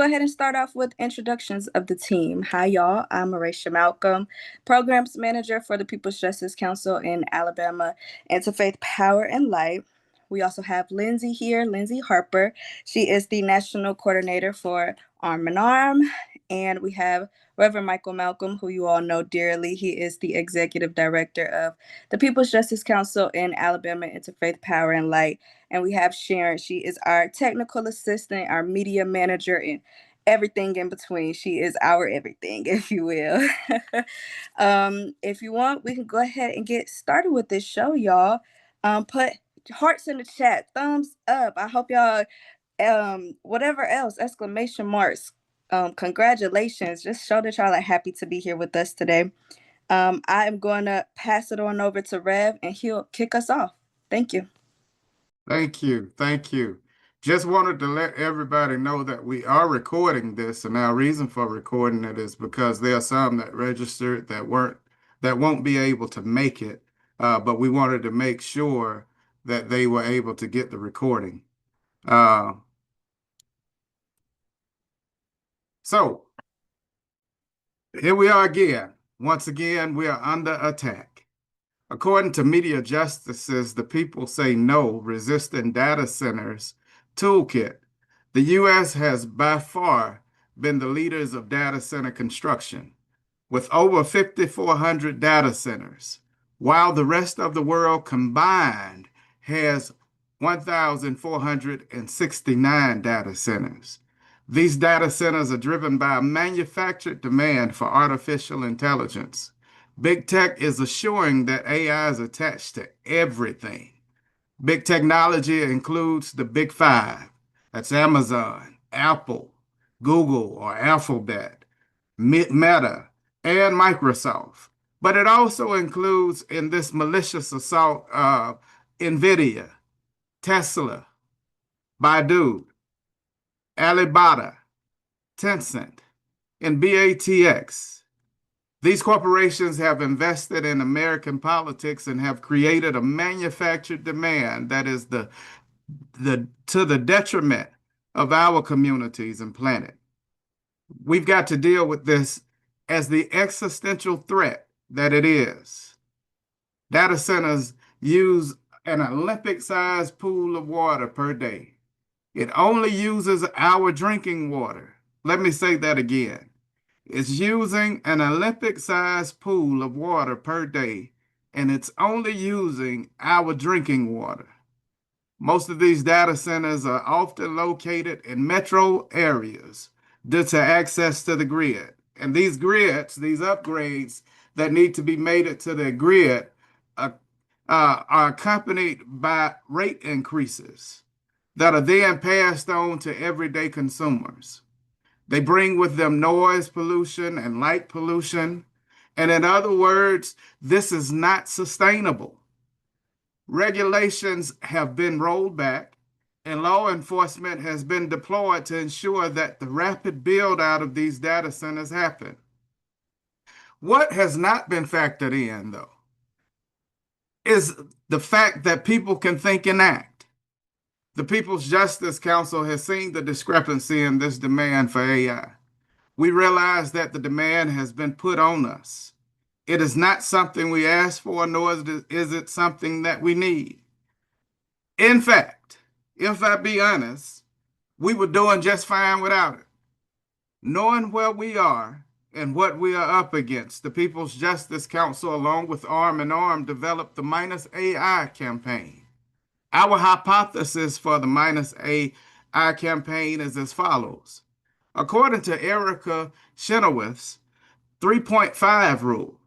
go ahead and start off with introductions of the team. Hi, y'all. I'm Marisha Malcolm, Programs Manager for the People's Justice Council in Alabama Interfaith Power and Light. We also have Lindsay here, Lindsay Harper. She is the National Coordinator for Arm in Arm. And we have Reverend Michael Malcolm, who you all know dearly. He is the Executive Director of the People's Justice Council in Alabama Interfaith Power and Light. And we have Sharon. She is our technical assistant, our media manager, and everything in between. She is our everything, if you will. If you want, we can go ahead and get started with this show, y'all. Put hearts in the chat, thumbs up. I hope y'all, whatever else, exclamation marks. Congratulations. Just show that y'all are happy to be here with us today. I am going to pass it on over to Rev, and he'll kick us off. Thank you. Thank you. Thank you. Just wanted to let everybody know that we are recording this, and our reason for recording it is because there are some that registered that won't be able to make it, but we wanted to make sure that they were able to get the recording. So here we are again. Once again, we are under attack. According to Media Justice's The People Say No, Resisting Data Centers Toolkit, the U.S. has by far been the leaders of data center construction, with over 5,400 data centers, while the rest of the world combined has 1,469 data centers. These data centers are driven by a manufactured demand for artificial intelligence. Big tech is assuring that AI is attached to everything. Big technology includes the big five. That's Amazon, Apple, Google or Alphabet, Meta, and Microsoft. But it also includes in this malicious assault NVIDIA, Tesla, Baidu, Alibaba, Tencent, and BATX. These corporations have invested in American politics and have created a manufactured demand that is to the detriment of our communities and planet. We've got to deal with this as the existential threat that it is. Data centers use an Olympic-sized pool of water per day. It only uses our drinking water. Let me say that again. It's using an Olympic-sized pool of water per day, and it's only using our drinking water. Most of these data centers are often located in metro areas due to access to the grid. And these grids, these upgrades that need to be made to the grid are accompanied by rate increases that are then passed on to everyday consumers. They bring with them noise pollution and light pollution. And in other words, this is not sustainable. Regulations have been rolled back, and law enforcement has been deployed to ensure that the rapid build out of these data centers happen. What has not been factored in, though, is the fact that people can think and act. The People's Justice Council has seen the discrepancy in this demand for AI. We realize that the demand has been put on us. It is not something we ask for, nor is it something that we need. In fact, if I be honest, we were doing just fine without it. Knowing where we are and what we are up against, the People's Justice Council, along with Arm in Arm, developed the Minus AI campaign. Our hypothesis for the Minus AI campaign is as follows. According to Erica Chenoweth's 3.5 rule,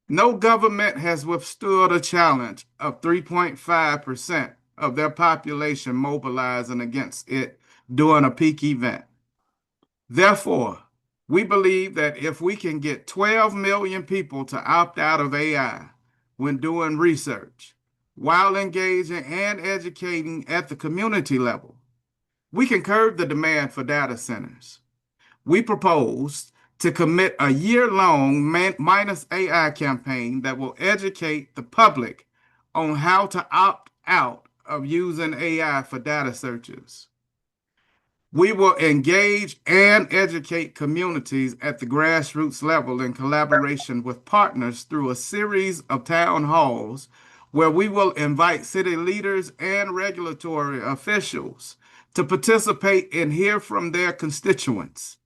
no government has withstood a challenge of 3.5% of their population mobilizing against it during a peak event. Therefore, we believe that if we can get 12 million people to opt out of AI when doing research, while engaging and educating at the community level, we can curb the demand for data centers. We propose to commit a year-long Minus AI campaign that will educate the public on how to opt out of using AI for data searches. We will engage and educate communities at the grassroots level in collaboration with partners through a series of town halls where we will invite city leaders and regulatory officials to participate and hear from their constituents.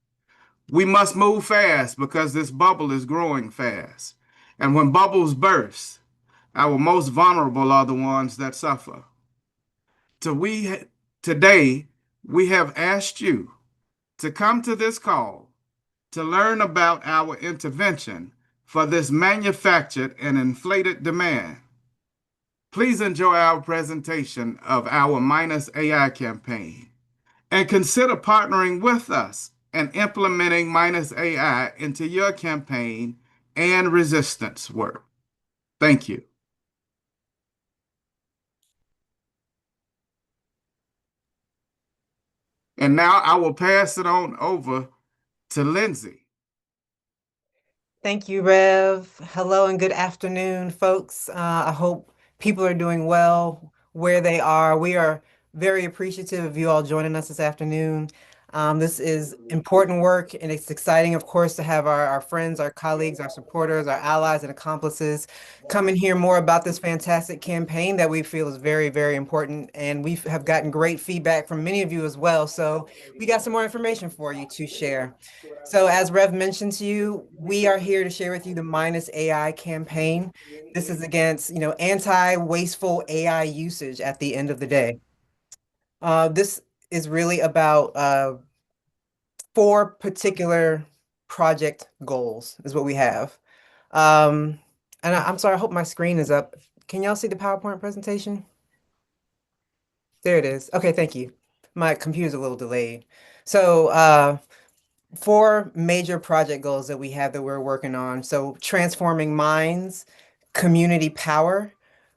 We must move fast because this bubble is growing fast. And when bubbles burst, our most vulnerable are the ones that suffer. So today we have asked you to come to this call to learn about our intervention for this manufactured and inflated demand. Please enjoy our presentation of our Minus AI campaign and consider partnering with us and implementing Minus AI into your campaign and resistance work. Thank you. And now I will pass it on over to Lindsay. Thank you, Rev. Hello and good afternoon, folks. I hope people are doing well where they are. We are very appreciative of you all joining us this afternoon. This is important work, and it's exciting, of course, to have our friends, our colleagues, our supporters, our allies, and accomplices come and hear more about this fantastic campaign that we feel is very, very important. And we have gotten great feedback from many of you as well. So we got some more information for you to share. So as Rev mentioned to you, we are here to share with you the Minus AI campaign. This is against, anti-wasteful AI usage at the end of the day. This is really about four particular project goals is what we have. And I'm sorry, I hope my screen is up. Can y'all see the PowerPoint presentation? There it is. Okay, thank you. My computer's a little delayed. So four major project goals that we have that we're working on. So transforming minds, community power,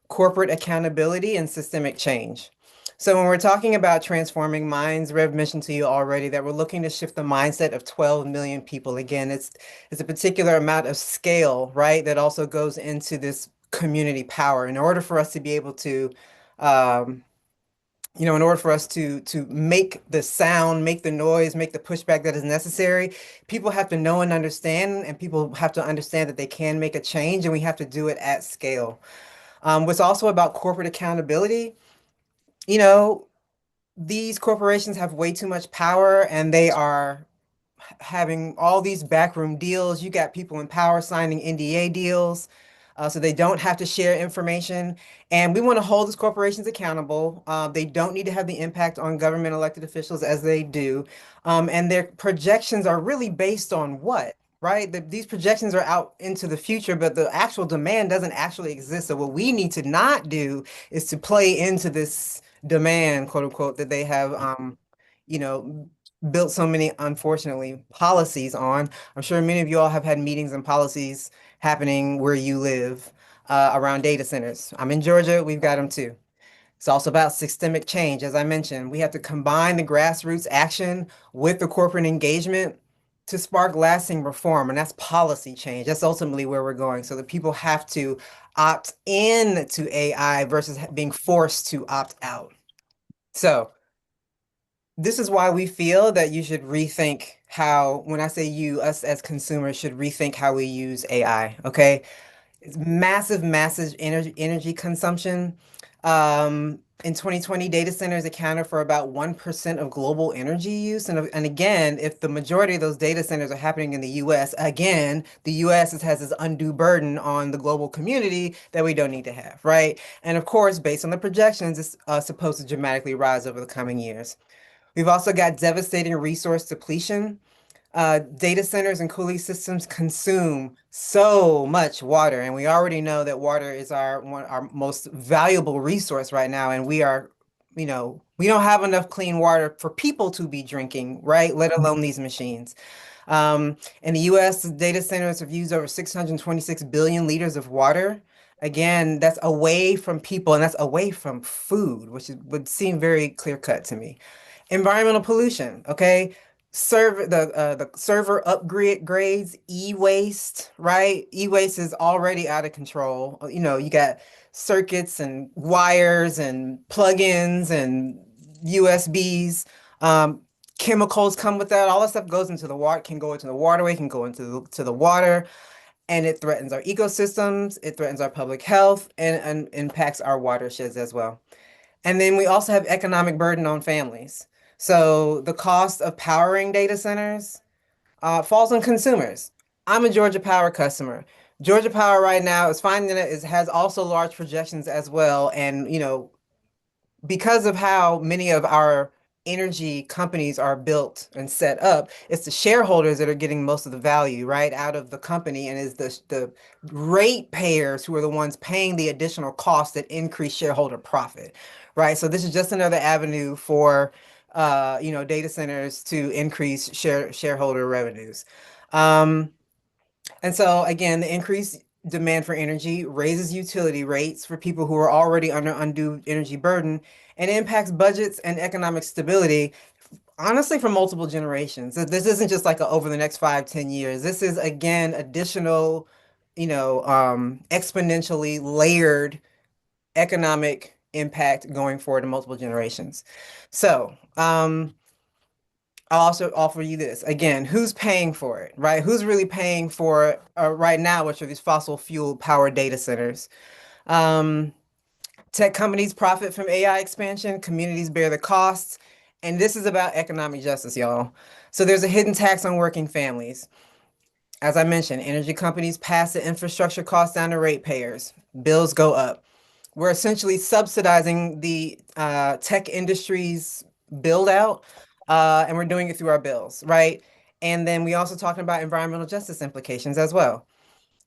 corporate accountability, and systemic change. So when we're talking about transforming minds, Rev mentioned to you already that we're looking to shift the mindset of 12 million people. Again, it's a particular amount of scale, right? That also goes into this community power. In order for us to be able to in order for us to make the sound, make the noise, make the pushback that is necessary, people have to know and understand, and people have to understand that they can make a change, and we have to do it at scale. What's also about corporate accountability, you know, these corporations have way too much power, and they are having all these backroom deals. You got people in power signing NDA deals, so they don't have to share information. And we want to hold these corporations accountable. They don't need to have the impact on government elected officials as they do. And their projections are really based on what? Right? These projections are out into the future, but the actual demand doesn't actually exist. So what we need to not do is to play into this demand, quote unquote, that they have, you know, built so many, unfortunately, policies on. I'm sure many of you all have had meetings and policies happening where you live around data centers. I'm in Georgia, we've got them too. It's also about systemic change. As I mentioned, we have to combine the grassroots action with the corporate engagement to spark lasting reform, and that's policy change. That's ultimately where we're going. So the people have to opt in to AI versus being forced to opt out. So this is why we feel that you should rethink how, when I say you, us as consumers should rethink how we use AI, okay? It's massive, massive energy consumption. In 2020, data centers accounted for about 1% of global energy use. And again, if the majority of those data centers are happening in the US, again, the US has this undue burden on the global community that we don't need to have, right? And of course, based on the projections, it's supposed to dramatically rise over the coming years. We've also got devastating resource depletion. Data centers and cooling systems consume so much water, and we already know that water is our most valuable resource right now, and we don't have enough clean water for people to be drinking, right? Let alone these machines. In the US, data centers have used over 626 billion liters of water. Again, that's away from people and that's away from food, would seem very clear cut to me. Environmental pollution, okay? The server upgrades, e-waste, right? E-waste is already out of control. You know, you got circuits and wires and plugins and USBs. chemicals come with that. All that stuff goes into the water, can go into the waterway, can go into the water, and it threatens our ecosystems, it threatens our public health, and impacts our watersheds as well. And then we also have economic burden on families. So the cost of powering data centers falls on consumers. I'm a Georgia Power customer. Georgia Power right now is finding that it has also large projections as well. And, because of how many of our energy companies are built and set up, it's the shareholders that are getting most of the value, right, out of the company, and is the ratepayers who are the ones paying the additional costs that increase shareholder profit, right? So this is just another avenue for data centers to increase shareholder revenues. And so again, the increased demand for energy raises utility rates for people who are already under undue energy burden and impacts budgets and economic stability, honestly, for multiple generations. This isn't just like over the next 5, 10 years. This is again additional, exponentially layered economic impact going forward in multiple generations. So, I'll also offer you this. Again, who's paying for it, right? Who's really paying for it right now, which are these fossil fuel powered data centers? Um, Tech companies profit from AI expansion, communities bear the costs, and this is about economic justice, y'all. So there's a hidden tax on working families. As I mentioned, energy companies pass the infrastructure costs down to ratepayers. Bills go up. We're essentially subsidizing the tech industry's build out, and we're doing it through our bills, right? And then we also talking about environmental justice implications as well.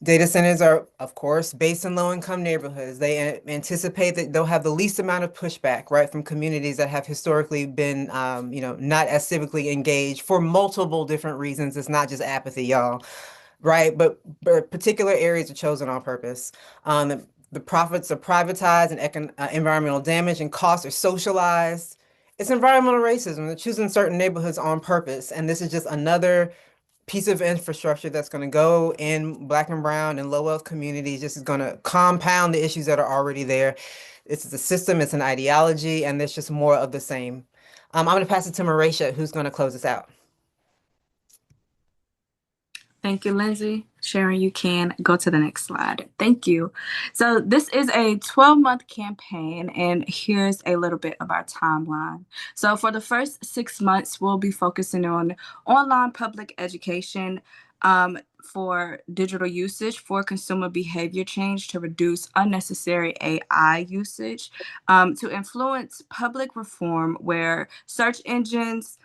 Data centers are, of course, based in low-income neighborhoods. They anticipate that they'll have the least amount of pushback, right, from communities that have historically been, not as civically engaged for multiple different reasons. It's not just apathy, y'all, right? But particular areas are chosen on purpose. The profits are privatized, and environmental damage and costs are socialized. It's environmental racism. They're choosing certain neighborhoods on purpose, and this is just another piece of infrastructure that's going to go in Black and brown and low wealth communities. Just is going to compound the issues that are already there. It's the system, it's an ideology, and there's just more of the same. I'm going to pass it to Marisha, who's going to close us out. Thank you, Lindsay. Sharon, you can go to the next slide. Thank you. So this is a 12-month campaign, and here's a little bit of our timeline. So for the first 6 months, we'll be focusing on online public education for digital usage, for consumer behavior change to reduce unnecessary AI usage, to influence public reform where search engines,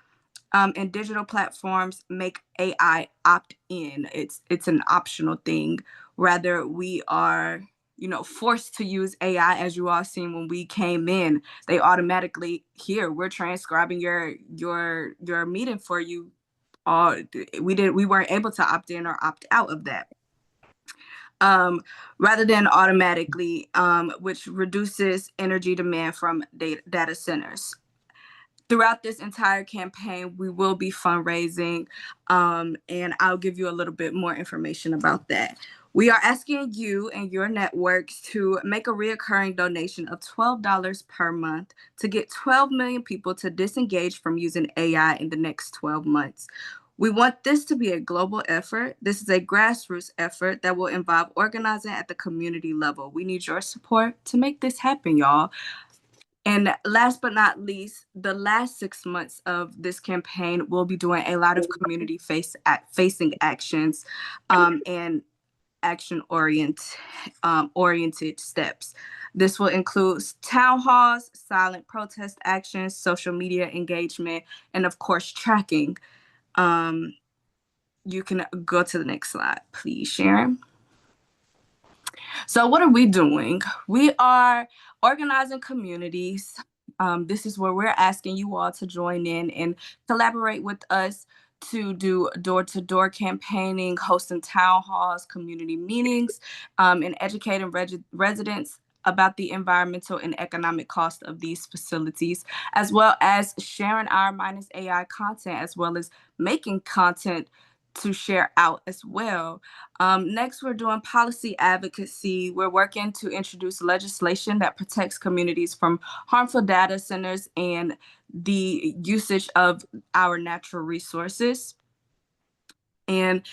and digital platforms make AI opt in. It's an optional thing. Rather, we are, forced to use AI. As you all seen when we came in, they automatically, here, we're transcribing your meeting for you. We weren't able to opt in or opt out of that. Rather than automatically, which reduces energy demand from data centers. Throughout this entire campaign, we will be fundraising, and I'll give you a little bit more information about that. We are asking you and your networks to make a reoccurring donation of $12 per month to get 12 million people to disengage from using AI in the next 12 months. We want this to be a global effort. This is a grassroots effort that will involve organizing at the community level. We need your support to make this happen, y'all. And last but not least, the last 6 months of this campaign, we'll be doing a lot of community facing actions and action-oriented steps. This will include town halls, silent protest actions, social media engagement, and of course, tracking. You can go to the next slide, please, Sharon. So what are we doing? We are organizing communities. This is where we're asking you all to join in and collaborate with us to do door-to-door campaigning, hosting town halls, community meetings, and educating residents about the environmental and economic cost of these facilities, as well as sharing our Minus AI content, as well as making content to share out as well. Next, we're doing policy advocacy. We're working to introduce legislation that protects communities from harmful data centers and the usage of our natural resources. And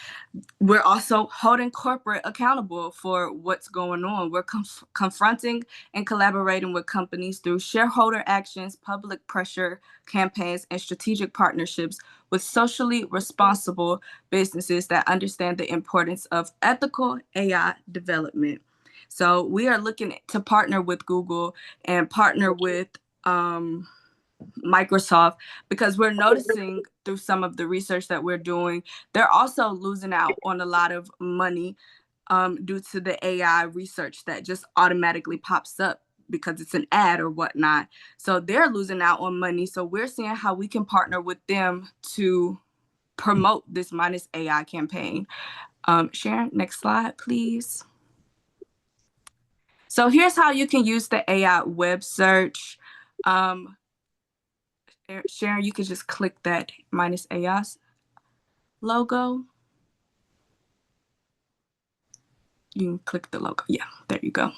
we're also holding corporate accountable for what's going on. We're confronting and collaborating with companies through shareholder actions, public pressure campaigns, and strategic partnerships with socially responsible businesses that understand the importance of ethical AI development. So we are looking to partner with Google and partner with Microsoft, because we're noticing through some of the research that we're doing, they're also losing out on a lot of money due to the AI research that just automatically pops up because it's an ad or whatnot. So they're losing out on money. So we're seeing how we can partner with them to promote this Minus AI campaign. Sharon, next slide, please. So here's how you can use the AI web search. Sharon, you could just click that Minus AI's logo. You can click the logo. Yeah, there you go.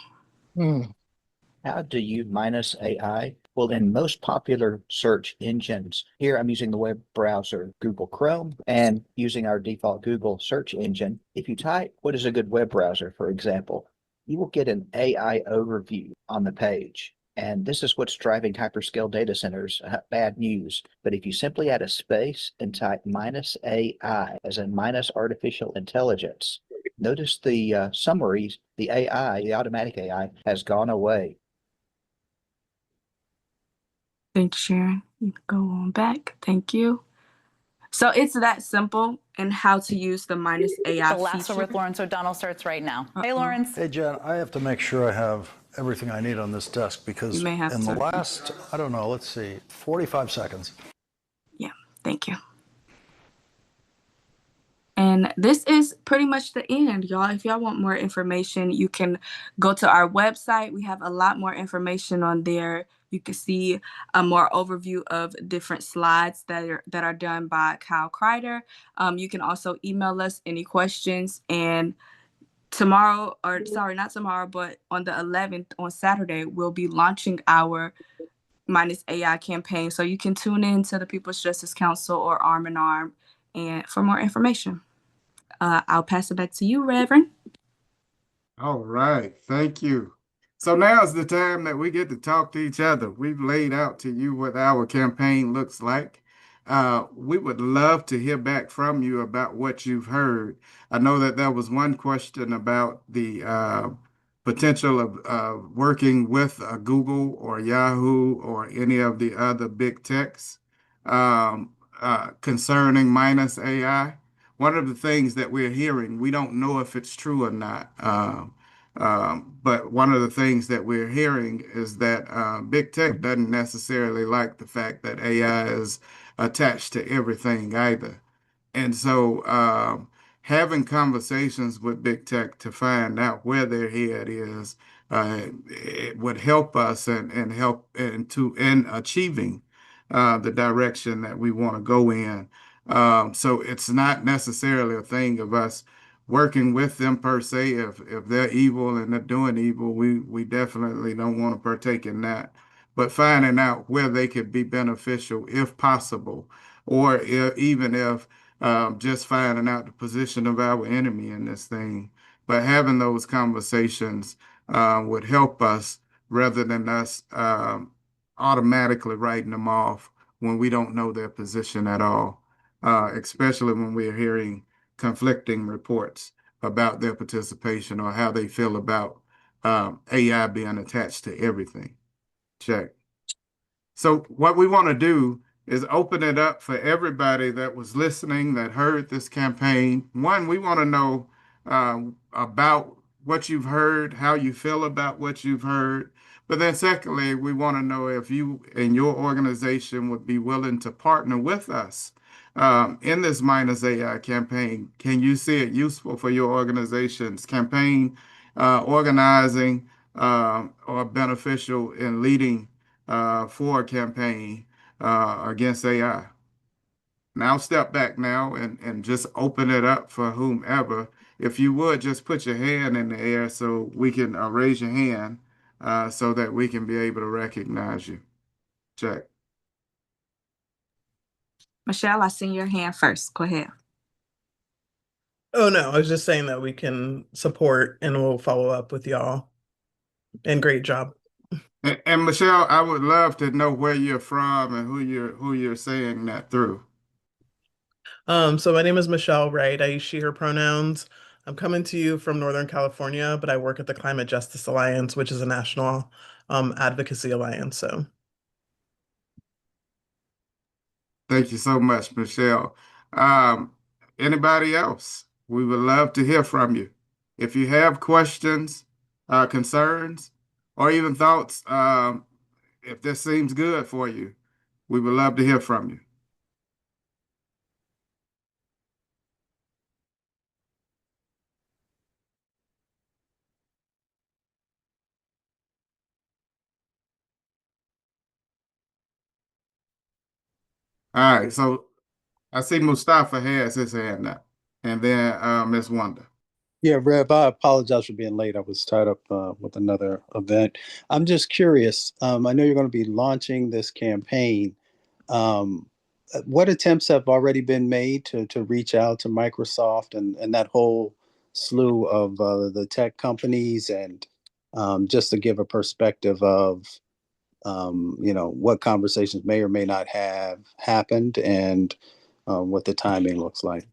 How do you minus AI? Well, in most popular search engines, here I'm using the web browser Google Chrome and using our default Google search engine. If you type, what is a good web browser, for example, you will get an AI overview on the page. And this is what's driving hyperscale data centers, bad news. But if you simply add a space and type minus AI, as in minus artificial intelligence, notice the summaries, the AI, the automatic AI, has gone away. Thanks, Sharon. You can go on back. Thank you. So it's that simple and how to use the Minus AI The last feature. one with Lawrence O'Donnell starts right now. Hey, Lawrence. Hey, Jen, I have to make sure I have everything I need on this desk because You may have in the to. last, I don't know, let's see, 45 seconds. Yeah, thank you. And this is pretty much the end, y'all. If y'all want more information, you can go to our website. We have a lot more information on there. You can see a more overview of different slides that are done by Kyle Kreider. You can also email us any questions. And tomorrow, or sorry, not tomorrow, but on the 11th, on Saturday, we'll be launching our Minus AI campaign. So you can tune in to the People's Justice Council or Arm in Arm and for more information. I'll pass it back to you, Reverend. All right, thank you. So now is the time that we get to talk to each other. We've laid out to you what our campaign looks like. We would love to hear back from you about what you've heard. I know that there was one question about the potential of working with Google or Yahoo or any of the other big techs concerning Minus AI. One of the things that we're hearing, we don't know if it's true or not, but one of the things that we're hearing is that big tech doesn't necessarily like the fact that AI is attached to everything either. And so having conversations with big tech to find out where their head is, it would help us and help in achieving the direction that we want to go in. So it's not necessarily a thing of us working with them per se. If they're evil and they're doing evil, we definitely don't want to partake in that. But finding out where they could be beneficial if possible, or even if just finding out the position of our enemy in this thing. But having those conversations would help us rather than us automatically writing them off when we don't know their position at all, especially when we're hearing conflicting reports about their participation or how they feel about AI being attached to everything. Check. So what we want to do is open it up for everybody that was listening, that heard this campaign. One, we want to know about what you've heard, how you feel about what you've heard. But then secondly, we want to know if you and your organization would be willing to partner with us in this Minus AI campaign. Can you see it useful for your organization's campaign, organizing, or beneficial in leading for a campaign against AI? Now step back now and just open it up for whomever. If you would, just put your hand in the air so we can raise your hand so that we can be able to recognize you. Check. Michelle, I seen your hand first. Go ahead. Oh, no, I was just saying that we can support and we'll follow up with y'all. And great job. And Michelle, I would love to know where you're from and who you're saying that through. So my name is Michelle Wright. I use she, her pronouns. I'm coming to you from Northern California, but I work at the Climate Justice Alliance, which is a national advocacy alliance. So Thank you so much, Michelle. Um, Anybody else? We would love to hear from you. If you have questions, concerns, or even thoughts, if this seems good for you, we would love to hear from you. All right, so I see Mustafa has his hand up, and then Miss Wanda. Yeah, Rev, I apologize for being late. I was tied up with another event. I'm just curious. I know you're going to be launching this campaign. What attempts have already been made to reach out to Microsoft and that whole slew of the tech companies, and just to give a perspective of what conversations may or may not have happened, and what the timing looks like.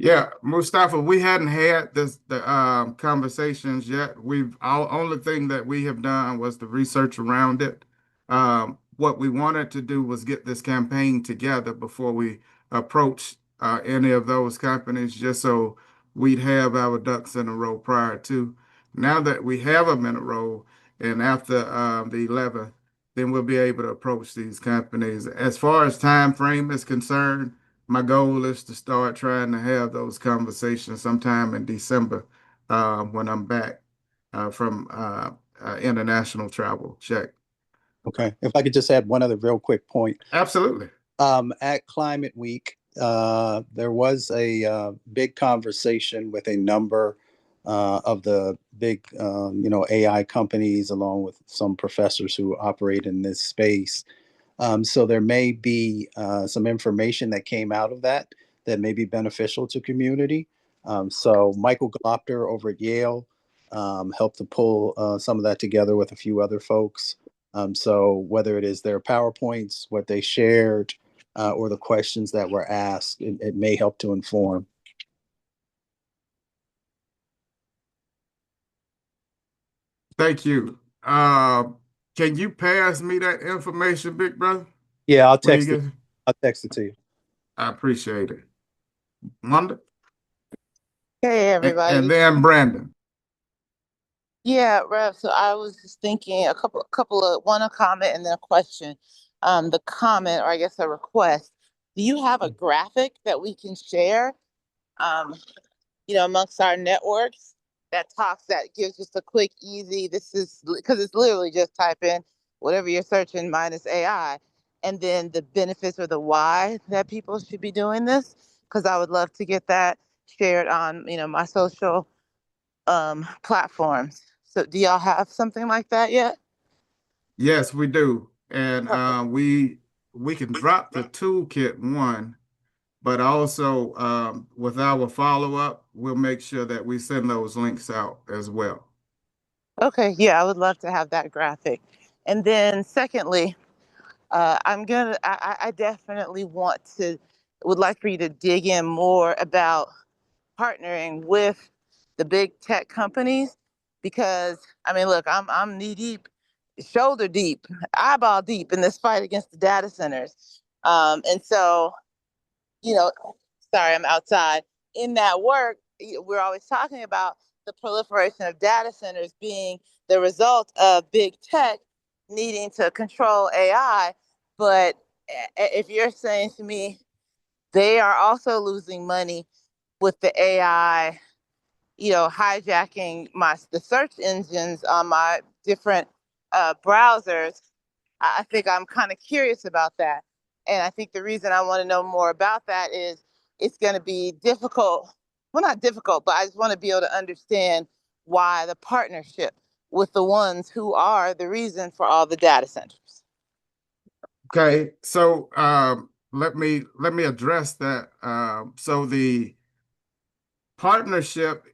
Yeah, Mustafa, we hadn't had the conversations yet. Our only thing that we have done was the research around it. What we wanted to do was get this campaign together before we approach any of those companies, just so we'd have our ducks in a row prior to. Now that we have them in a row, and after the 11th, then we'll be able to approach these companies. As far as time frame is concerned, my goal is to start trying to have those conversations sometime in December when I'm back from international travel. Check. Okay. If I could just add one other real quick point. Absolutely. At Climate Week, there was a big conversation with a number of the big, AI companies, along with some professors who operate in this space. So there may be some information that came out of that that may be beneficial to community. So Michael Glopter over at Yale helped to pull some of that together with a few other folks. So whether it is their PowerPoints, what they shared, or the questions that were asked, it may help to inform. Thank you. Can you pass me that information, big brother? Yeah, I'll When you text it. get, I'll text it to you. I appreciate it. Wanda? Hey And everybody. then Brandon. Yeah, Rev. So I was just thinking a couple of one a comment and then a question. The comment, or I guess a request. Do you have a graphic that we can share, um, amongst our networks that gives just a quick, easy, this is because it's literally just type in whatever you're searching minus AI, and then the benefits or the why that people should be doing this? Because I would love to get that shared on, my social platforms. So do y'all have something like that yet? Yes, we do. And Perfect. we can drop the toolkit one. But also, with our follow-up, we'll make sure that we send those links out as well. Okay, yeah, I would love to have that graphic. And then secondly, I definitely would like for you to dig in more about partnering with the big tech companies, because I mean, look, I'm knee deep, shoulder deep, eyeball deep in this fight against the data centers. And so, you know, sorry, I'm outside. In that work, we're always talking about the proliferation of data centers being the result of big tech needing to control AI. But if you're saying to me, they are also losing money with the AI, hijacking the search engines on my different browsers, I think I'm kind of curious about that. And I think the reason I want to know more about that is it's going to be difficult. Well, not difficult, but I just want to be able to understand why the partnership with the ones who are the reason for all the data centers. Okay, so let me address that. So the partnership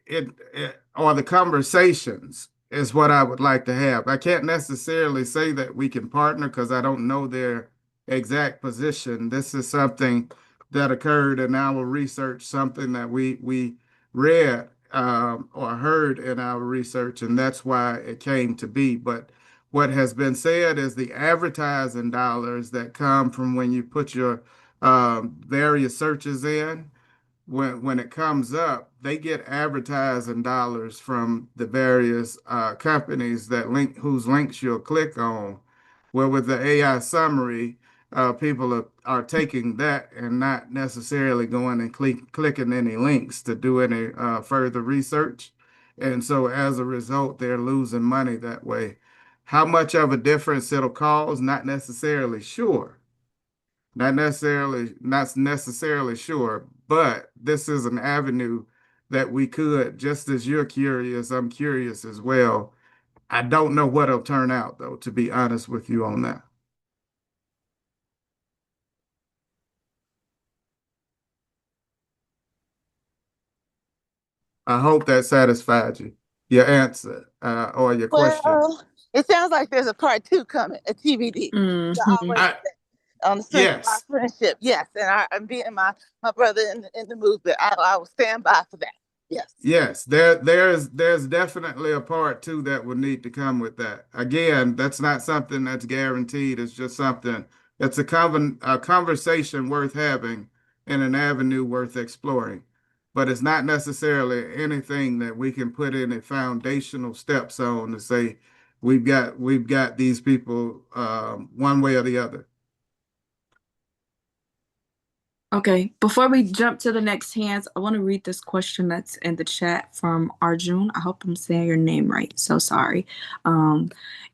or the conversations is what I would like to have. I can't necessarily say that we can partner because I don't know their exact position. This is something that occurred in our research, something that we read or heard in our research, and that's why it came to be. But what has been said is the advertising dollars that come from when you put your various searches in, when it comes up, they get advertising dollars from the various companies that whose links you'll click on. Well, with the AI summary, people are taking that and not necessarily going and clicking any links to do any further research. And so as a result, they're losing money that way. How much of a difference it'll cause, not necessarily sure. Not necessarily sure, but this is an avenue that we could, just as you're curious, I'm curious as well. I don't know what it'll turn out, though, to be honest with you on that. I hope that satisfied you, your answer, or your question. Well, it sounds like there's a part 2 coming, a TBD. On the strength of our friendship, yes, and I'm being my brother in the movement. I will stand by for that. Yes. Yes, there's definitely a part 2 that will need to come with that. Again, that's not something that's guaranteed. It's just something that's a conversation worth having and an avenue worth exploring. But it's not necessarily anything that we can put any foundational steps on to say we've got these people one way or the other. Okay, before we jump to the next hands, I want to read this question that's in the chat from Arjun. I hope I'm saying your name right. So sorry.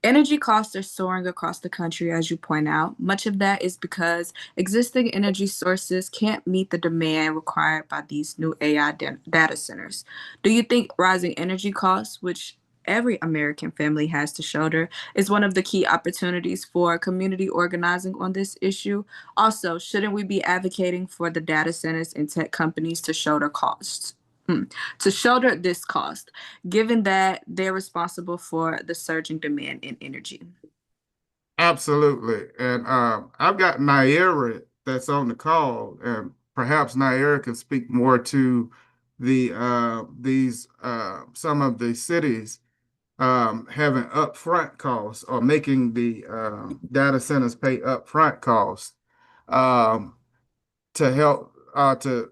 Energy costs are soaring across the country, as you point out. Much of that is because existing energy sources can't meet the demand required by these new AI data centers. Do you think rising energy costs, which every American family has to shoulder, is one of the key opportunities for community organizing on this issue? Also, shouldn't we be advocating for the data centers and tech companies to shoulder costs? To shoulder this cost, given that they're responsible for the surging demand in energy? Absolutely. And I've got Naira that's on the call, and perhaps Naira can speak more to these some of the cities having upfront costs or making the data centers pay upfront costs to help to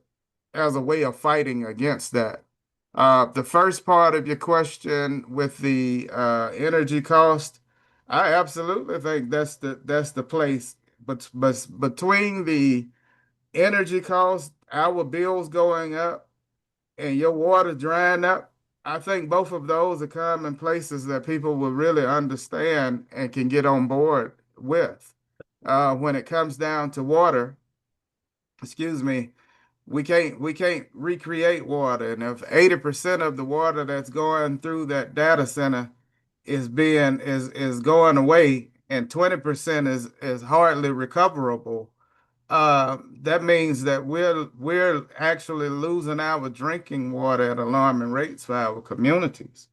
as a way of fighting against that. The first part of your question with the energy cost, I absolutely think that's the place. But between the energy cost, our bills going up, and your water drying up, I think both of those are common places that people will really understand and can get on board with. When it comes down to water, excuse me, we can't recreate water, and if 80% of the water that's going through that data center is going away, and 20% is hardly recoverable, that means that we're actually losing our drinking water at alarming rates for our communities.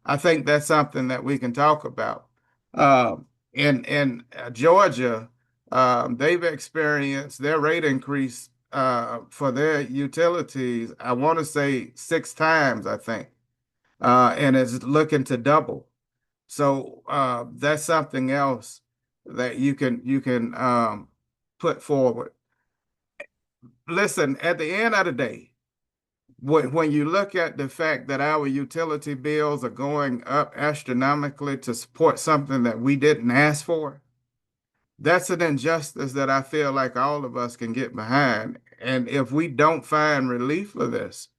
I think that's something that we can talk about. In Georgia, they've experienced their rate increase for their utilities, I want to say 6 times, I think, and it's looking to double. So that's something else that you can put forward. Listen, at the end of the day, when you look at the fact that our utility bills are going up astronomically to support something that we didn't ask for, that's an injustice that I feel like all of us can get behind. And if we don't find relief for this,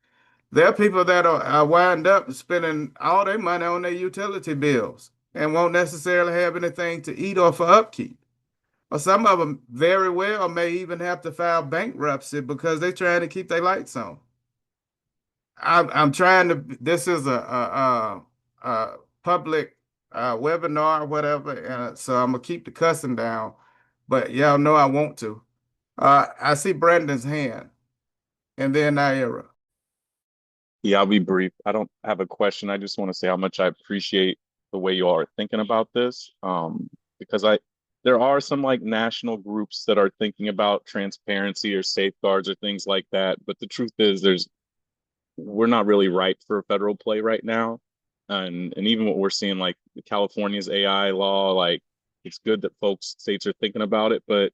there are people that are wind up spending all their money on their utility bills and won't necessarily have anything to eat or for upkeep. Or some of them very well may even have to file bankruptcy because they're trying to keep their lights on. I'm trying to. This is a public webinar or whatever, and so I'm gonna keep the cussing down. But y'all know I want to. I see Brandon's hand, and then Naira. Yeah, I'll be brief. I don't have a question. I just want to say how much I appreciate the way you all are thinking about this. Because there are some like national groups that are thinking about transparency or safeguards or things like that. But the truth is we're not really ripe for a federal play right now. And even what we're seeing, like California's AI law, like it's good that states are thinking about it. But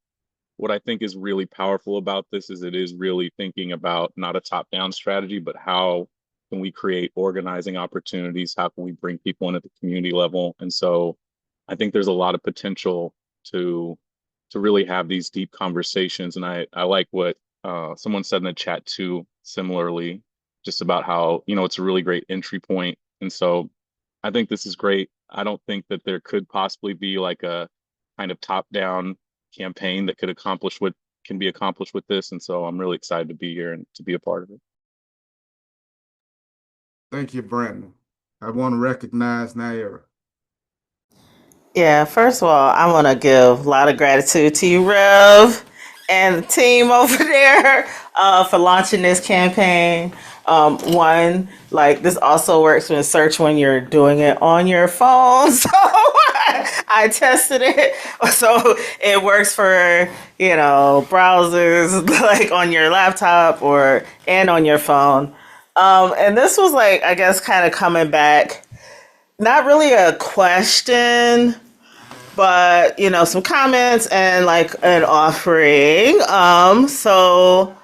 what I think is really powerful about this is it is really thinking about not a top-down strategy, but how can we create organizing opportunities? How can we bring people in at the community level? And so I think there's a lot of potential to really have these deep conversations. And I like what someone said in the chat too, similarly, just about how, it's a really great entry point. And so I think this is great. I don't think that there could possibly be like a kind of top-down campaign that could accomplish what can be accomplished with this. And so I'm really excited to be here and to be a part of it. Thank you, Brandon. I want to recognize Naira. Yeah, first of all, I want to give a lot of gratitude to you, Rev, and the team over there for launching this campaign. One, like this also works with search when you're doing it on your phone. So I tested it. So it works for, browsers like on your laptop and on your phone. And this was like, I guess, kind of coming back, not really a question, but, some comments and like an offering. So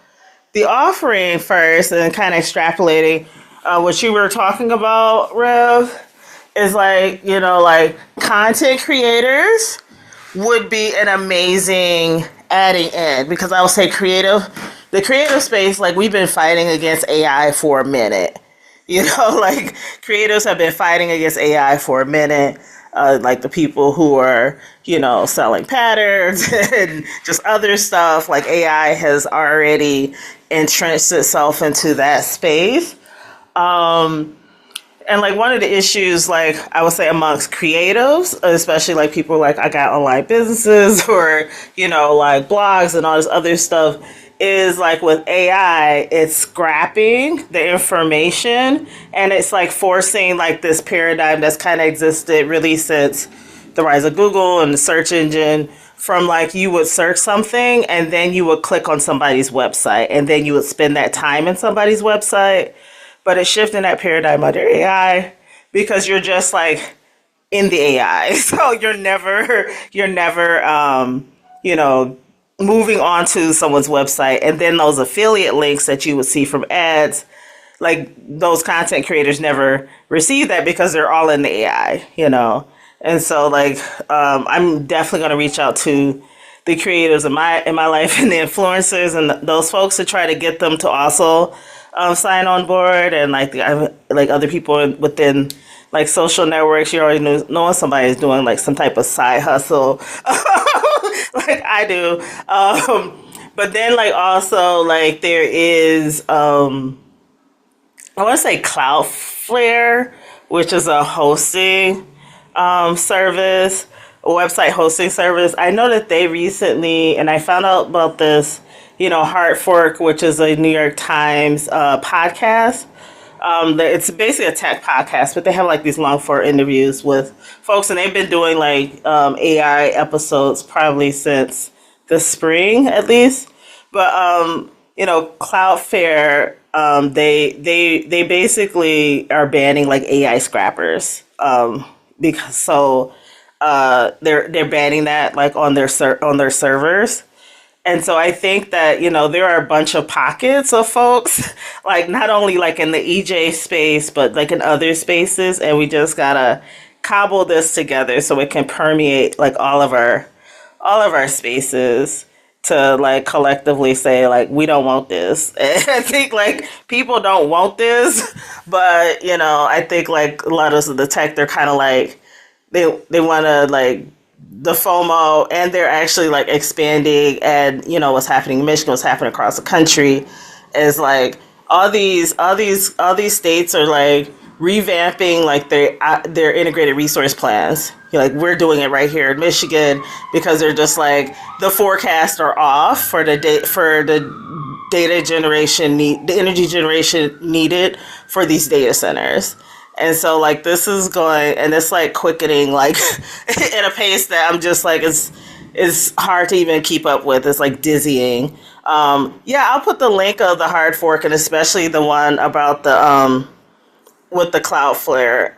the offering first and kind of extrapolating what you were talking about, Rev, is like, like content creators would be an amazing adding in, because I would say the creative space, like we've been fighting against AI for a minute. Like creatives have been fighting against AI for a minute. Like the people who are, selling patterns and just other stuff, like AI has already entrenched itself into that space. And like one of the issues, like I would say amongst creatives, especially like people like I got online businesses or, like blogs and all this other stuff, is like with AI, it's scrapping the information and it's like forcing like this paradigm that's kind of existed really since the rise of Google and the search engine, from like you would search something and then you would click on somebody's website and then you would spend that time in somebody's website. But it's shifting that paradigm under AI because you're just like in the AI. So you're never, moving on to someone's website, and then those affiliate links that you would see from ads, like those content creators never receive that because they're all in the AI, And so like I'm definitely going to reach out to the creators in my life and the influencers and those folks to try to get them to also sign on board, and like other people within like social networks. You already knowing somebody is doing like some type of side hustle. Like I do. But then like also like there is I want to say Cloudflare, which is a hosting service, a website hosting service. I know that they recently, and I found out about this, Hard Fork, which is a New York Times podcast. It's basically a tech podcast, but they have like these long form interviews with folks, and they've been doing like AI episodes probably since the spring at least. But Cloudflare, they basically are banning like AI scrappers, because they're banning that like on their servers. And so I think that, there are a bunch of pockets of folks, like not only like in the EJ space, but like in other spaces. And we just gotta cobble this together so it can permeate like all of our spaces to like collectively say like, we don't want this. And I think like people don't want this, but I think like a lot of the tech, they're kind of like, they want to like the FOMO, and they're actually like expanding, and what's happening in Michigan, what's happening across the country is like all these states are like revamping like their integrated resource plans. Like we're doing it right here in Michigan because they're just like the forecasts are off for the data generation the energy generation needed for these data centers. And so like this is going, and it's like quickening like at a pace that I'm just like it's hard to even keep up with. It's like dizzying. Yeah, I'll put the link of the hard fork, and especially the one about the with the Cloudflare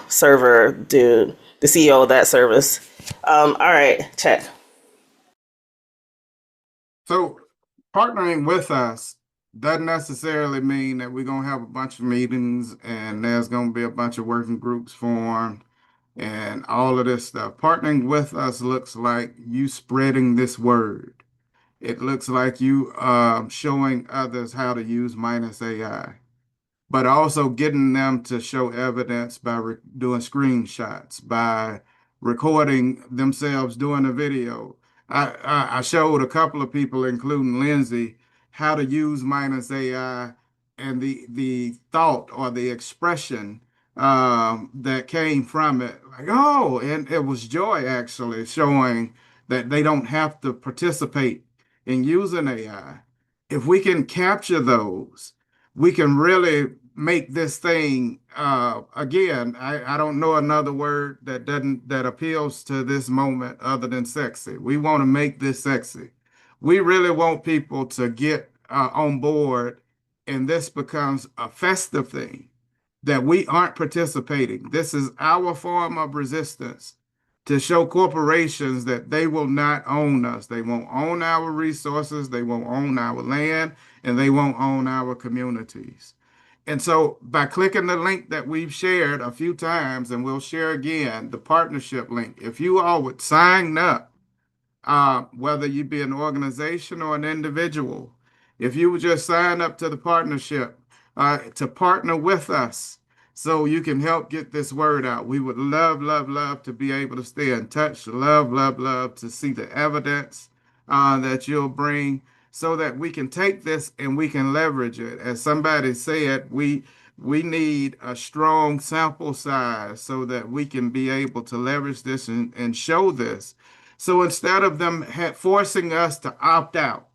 server dude, the CEO of that service. All right, check. So partnering with us doesn't necessarily mean that we're going to have a bunch of meetings and there's going to be a bunch of working groups formed and all of this stuff. Partnering with us looks like you spreading this word. It looks like you showing others how to use Minus AI, but also getting them to show evidence by doing screenshots, by recording themselves doing a video. I showed a couple of people, including Lindsay, how to use Minus AI, and the thought or the expression that came from it, like, oh, and it was joy actually showing that they don't have to participate in using AI. If we can capture those, we can really make this thing again. I don't know another word that appeals to this moment other than sexy. We want to make this sexy. We really want people to get on board, and this becomes a festive thing that we aren't participating. This is our form of resistance to show corporations that they will not own us. They won't own our resources, they won't own our land, and they won't own our communities. And so by clicking the link that we've shared a few times, and we'll share again, the partnership link, if you all would sign up, whether you be an organization or an individual, if you would just sign up to the partnership to partner with us so you can help get this word out. We would love, love, love to be able to stay in touch. Love, love, love to see the evidence that you'll bring so that we can take this and we can leverage it. As somebody said, we need a strong sample size so that we can be able to leverage this and show this. So instead of them forcing us to opt out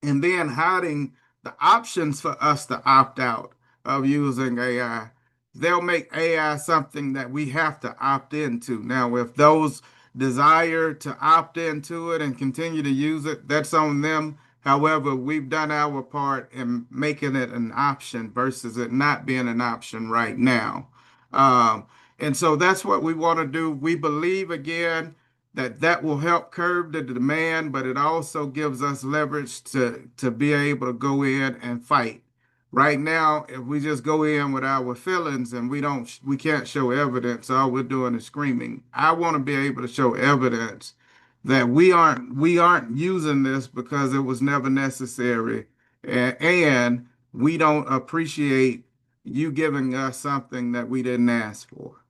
and then hiding the options for us to opt out of using AI, they'll make AI something that we have to opt into. Now, if those desire to opt into it and continue to use it, that's on them. However, we've done our part in making it an option versus it not being an option right now. And so that's what we want to do. We believe, again, that will help curb the demand, but it also gives us leverage to be able to go in and fight. Right now, if we just go in with our feelings and we can't show evidence, all we're doing is screaming. I want to be able to show evidence that we aren't using this because it was never necessary, and we don't appreciate you giving us something that we didn't ask for.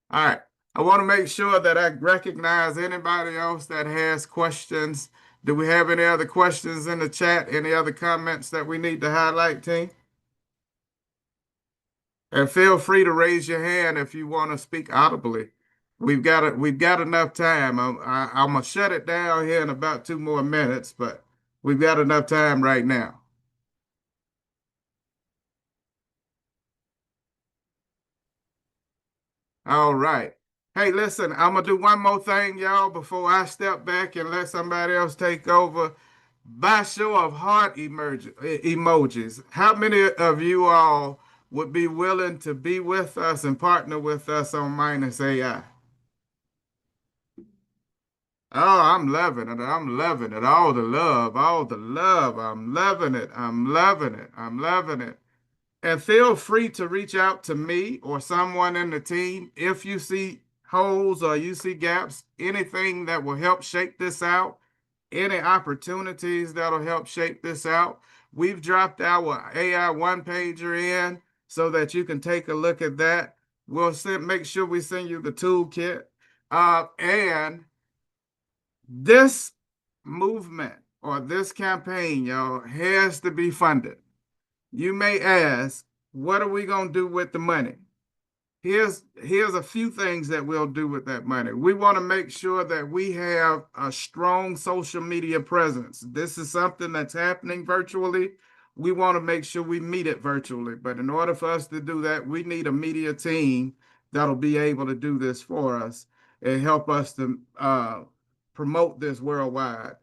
All right. I want to make sure that I recognize anybody else that has questions. Do we have any other questions in the chat? Any other comments that we need to highlight, team? And feel free to raise your hand if you want to speak audibly. We've got enough time. I'm gonna shut it down here in about 2 more minutes, but we've got enough time right now. All right. Hey, listen, I'm going to do one more thing, y'all, before I step back and let somebody else take over. By show of heart emojis, how many of you all would be willing to be with us and partner with us on Minus AI? Oh, I'm loving it. I'm loving it. All the love, all the love. I'm loving it. I'm loving it. I'm loving it. And feel free to reach out to me or someone in the team if you see holes or you see gaps, anything that will help shape this out, any opportunities that'll help shape this out. We've dropped our AI one-pager in so that you can take a look at that. We'll make sure we send you the toolkit. And this movement or this campaign, y'all, has to be funded. You may ask, what are we going to do with the money? Here's a few things that we'll do with that money. We want to make sure that we have a strong social media presence. This is something that's happening virtually. We want to make sure we meet it virtually. But in order for us to do that, we need a media team that'll be able to do this for us and help us to promote this worldwide.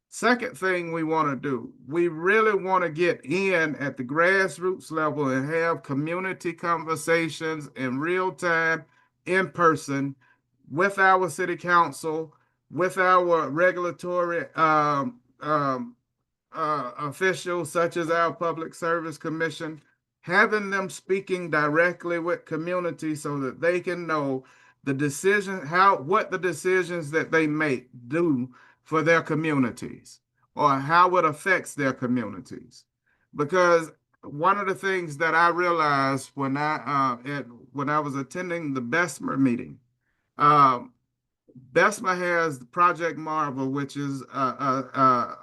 Second thing we want to do, we really want to get in at the grassroots level and have community conversations in real time, in person, with our city council, with our regulatory officials, such as our Public Service Commission, having them speaking directly with community so that they can know the decision, what the decisions that they make do for their communities or how it affects their communities. Because one of the things that I realized when I was attending the Bessemer meeting, Bessemer has Project Marvel, which is a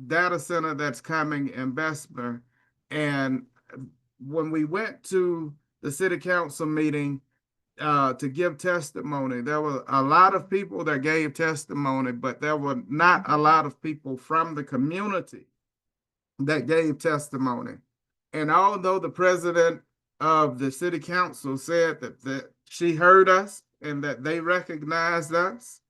data center that's coming in Bessemer. And when we went to the city council meeting, to give testimony, there were a lot of people that gave testimony, but there were not a lot of people from the community that gave testimony. And although the president of the city council said that she heard us and that they recognized us,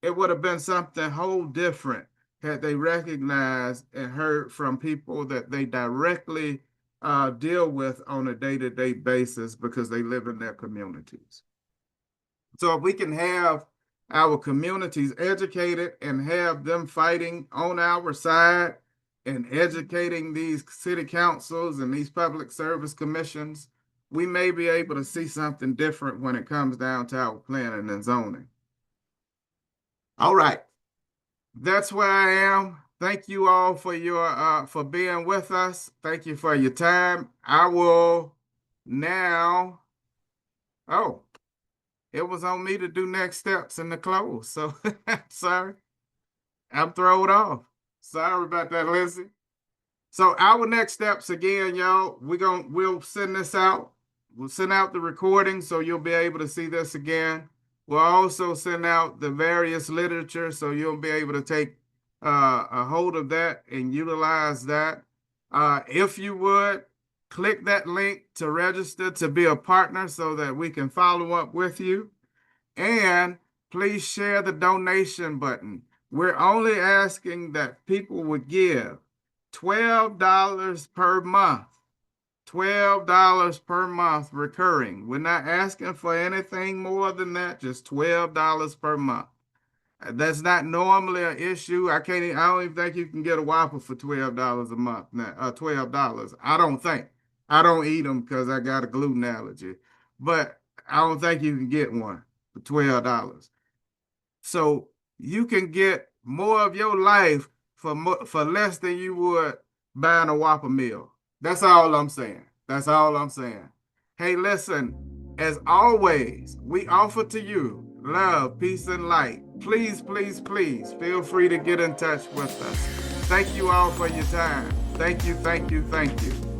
it would have been something whole different had they recognized and heard from people that they directly deal with on a day-to-day basis because they live in their communities. So if we can have our communities educated and have them fighting on our side and educating these city councils and these public service commissions, we may be able to see something different when it comes down to our planning and zoning. All right, that's where I am. Thank you all for your for being with us. Thank you for your time. I will now. Oh, it was on me to do next steps in the close. So sorry, I'm thrown off. Sorry about that, Lindsay. So our next steps again, y'all. We'll send this out. We'll send out the recording so you'll be able to see this again. We'll also send out the various literature so you'll be able to take a hold of that and utilize that. If you would, click that link to register to be a partner so that we can follow up with you. And please share the donation button. We're only asking that people would give $12 per month. $12 per month recurring. We're not asking for anything more than that, just $12 per month. That's not normally an issue. I don't even think you can get a Whopper for $12 a month now. $12. I don't think. I don't eat them because I got a gluten allergy. But I don't think you can get one for $12. So you can get more of your life for less than you would buying a Whopper meal. That's all I'm saying. That's all I'm saying. Hey, listen, as always, we offer to you love, peace, and light. Please, please, please feel free to get in touch with us. Thank you all for your time. Thank you, thank you, thank you.